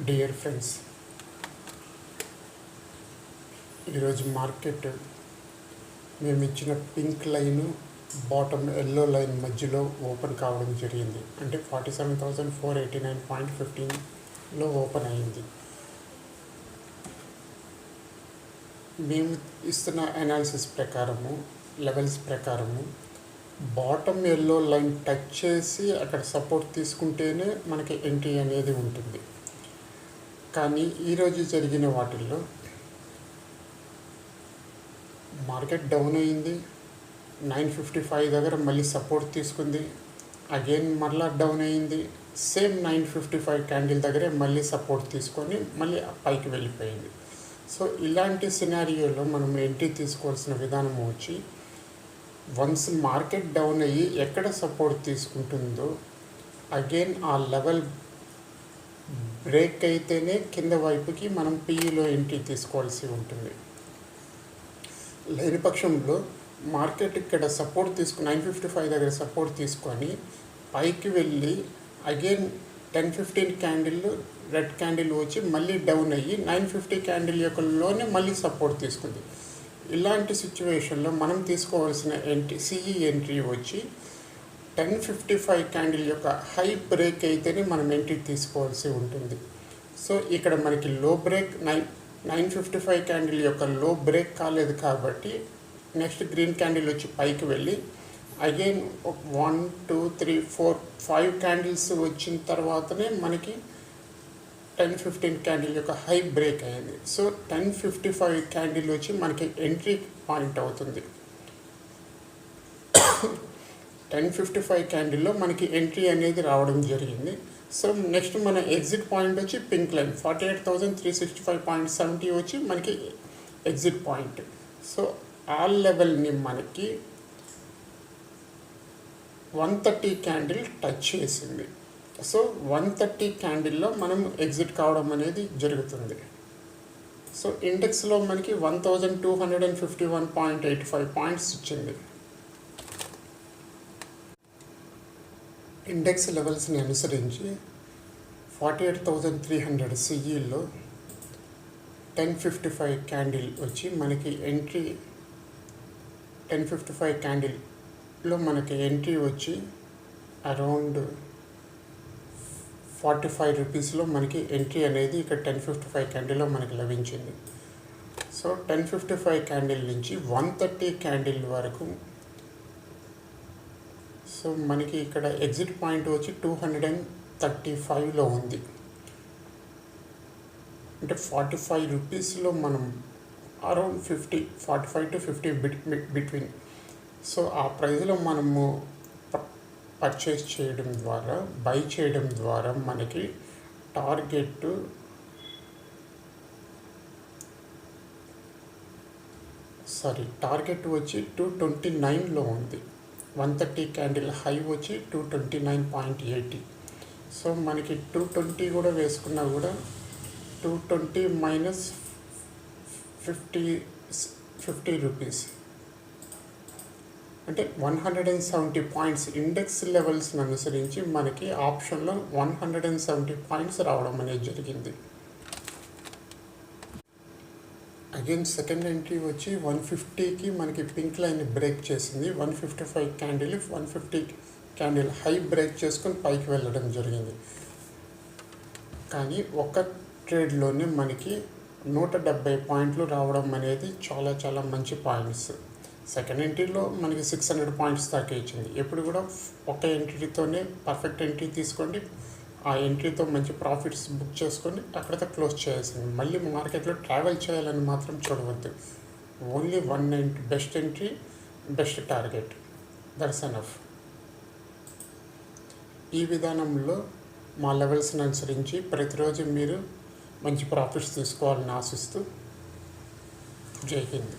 Dear friends, ఈరోజు market మేము ఇచ్చిన pink line bottom yellow line మధ్యలో ఓపెన్ కావడం జరిగింది. అంటే 47,489.15లో ఓపెన్ అయింది. మేము ఇస్తున్న అనాలిసిస్ ప్రకారము, లెవెల్స్ ప్రకారము బాటమ్ ఎల్లో లైన్ టచ్ చేసి అక్కడ సపోర్ట్ తీసుకుంటేనే మనకి ఎంట్రీ అనేది ఉంటుంది. కానీ ఈరోజు జరిగిన వాటిల్లో మార్కెట్ డౌన్ అయింది. 955 దగ్గర మళ్ళీ సపోర్ట్ తీసుకుంది. అగైన్ మళ్ళీ డౌన్ అయింది. సేమ్ 955 క్యాండిల్ దగ్గరే మళ్ళీ సపోర్ట్ తీసుకొని మళ్ళీ పైకి వెళ్ళిపోయింది. సో ఇలాంటి సినారియోలో మనం ఎంట్రీ తీసుకోవాల్సిన విధానం వచ్చి, వన్స్ మార్కెట్ డౌన్ అయ్యి ఎక్కడ సపోర్ట్ తీసుకుంటుందో అగైన్ ఆ లెవెల్ బ్రేక్ అయితేనే కింద వైపుకి మనం పీఈలో ఎంట్రీ తీసుకోవాల్సి ఉంటుంది. లేని పక్షంలో మార్కెట్ ఇక్కడ సపోర్ట్ 955 దగ్గర సపోర్ట్ తీసుకొని పైకి వెళ్ళి అగైన్ 10-15 క్యాండిల్ రెడ్ క్యాండిల్ వచ్చి మళ్ళీ డౌన్ అయ్యి 950 క్యాండిల్ యొక్కలోనే మళ్ళీ సపోర్ట్ తీసుకుంది. ఇలాంటి సిచ్యువేషన్లో మనం తీసుకోవాల్సిన సిఈ ఎంట్రీ వచ్చి 1055 క్యాండిల్ యొక్క హై బ్రేక్ అయితేనే మనం ఎంట్రీ తీసుకోవాల్సి ఉంటుంది. సో ఇక్కడ మనకి లో బ్రేక్ 955 క్యాండిల్ యొక్క లో బ్రేక్ కాలేదు కాబట్టి నెక్స్ట్ గ్రీన్ క్యాండిల్ వచ్చి పైకి వెళ్ళి అగైన్ 1 2 3 4 5 క్యాండిల్స్ వచ్చిన తర్వాతనే మనకి 10-15 క్యాండిల్ యొక్క హై బ్రేక్ అయింది. సో 1055 క్యాండిల్ వచ్చి మనకి ఎంట్రీ పాయింట్ అవుతుంది. 1055 క్యాండిల్లో మనకి ఎంట్రీ అనేది రావడం జరిగింది. సో నెక్స్ట్ మన ఎగ్జిట్ పాయింట్ వచ్చి పింక్ లైన్ 48,365.70 వచ్చి మనకి ఎగ్జిట్ పాయింట్. సో ఆ లెవెల్ని మనకి 130 క్యాండిల్ టచ్ చేసింది. సో 130 క్యాండిల్లో మనం ఎగ్జిట్ కావడం అనేది జరుగుతుంది. సో ఇండెక్స్లో మనకి 1,251.85 పాయింట్స్ ఇచ్చింది. ఇండెక్స్ లెవెల్స్ని అనుసరించి 48,300 సిఈలో 1055 క్యాండిల్ వచ్చి మనకి ఎంట్రీ 1055 క్యాండిల్లో మనకి ఎంట్రీ వచ్చి అరౌండ్ 45 రూపీస్లో మనకి ఎంట్రీ అనేది ఇక్కడ 1055 క్యాండిల్లో మనకి లభించింది. సో 1055 క్యాండిల్ నుంచి 130 క్యాండిల్ వరకు సో మనకి ఇక్కడ ఎగ్జిట్ పాయింట్ వచ్చి 235లో ఉంది. అంటే 45 రూపీస్లో మనం అరౌండ్ 45 to 50 బిట్వీన్ సో ఆ ప్రైస్లో మనము పర్చేస్ చేయడం ద్వారా, బై చేయడం ద్వారా మనకి టార్గెట్ వచ్చి 229లో ఉంది. 130 క్యాండిల్ హై వచ్చి 229.80. సో మనకి 220 కూడా వేసుకున్నా కూడా 220 మైనస్ 50 రూపీస్ అంటే 170 పాయింట్స్. ఇండెక్స్ లెవెల్స్ని అనుసరించి మనకి ఆప్షన్లో 170 పాయింట్స్ రావడం అనేది జరిగింది. అగైన్ సెకండ్ ఎంట్రీ వచ్చి 150కి మనకి పింక్ లైన్ బ్రేక్ చేసింది. 155 క్యాండిల్ 150 క్యాండిల్ హై బ్రేక్ చేసుకొని పైకి వెళ్ళడం జరిగింది. కానీ ఒక ట్రేడ్లోనే మనకి 170 పాయింట్లు రావడం అనేది చాలా చాలా మంచి పాయింట్స్. సెకండ్ ఎంట్రీలో మనకి 600 పాయింట్స్ దాకా ఇచ్చింది. ఎప్పుడు కూడా ఒక ఎంట్రీతోనే పర్ఫెక్ట్ ఎంట్రీ తీసుకోండి, ఆ ఎంట్రీతో మంచి ప్రాఫిట్స్ బుక్ చేసుకొని అక్కడితో క్లోజ్ చేయాల్సింది. మళ్ళీ మార్కెట్లో ట్రావెల్ చేయాలని మాత్రం చూడవద్దు. Only 190 best entry, best target, that's enough. ఈ విధానంలో మా లెవెల్స్ని అనుసరించి ప్రతిరోజు మీరు మంచి ప్రాఫిట్స్ తీసుకోవాలని ఆశిస్తూ జై హింద్.